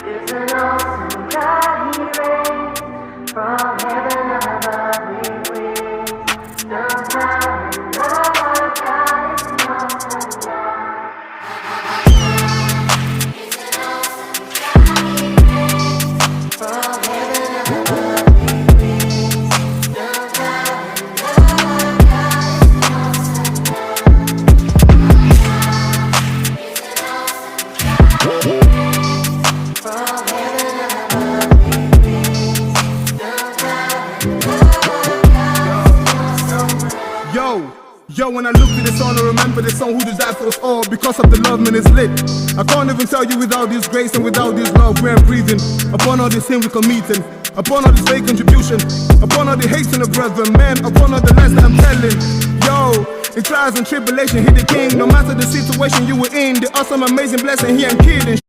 Is an awesome God, He reigns from heaven above. We praise the power and love our God is an awesome God. Is an awesome God, He reigns from heaven above. We praise the power and love our God is an awesome God. Is an awesome God, He reigns from heaven above. We praise the power and love our God is an awesome God. Yo, when I look to the song, I remember the song Who Does That For Us All. Because of the love, man, it's lit. I can't even tell you without this grace and without this love we're breathing. Upon all this sin we committing, upon all this fake contribution, upon all the hate in the brethren, man, upon all the lies that I'm telling. Yo, in trials and tribulation, hit the king. No matter the situation you were in, the awesome, amazing blessing, he ain't kidding.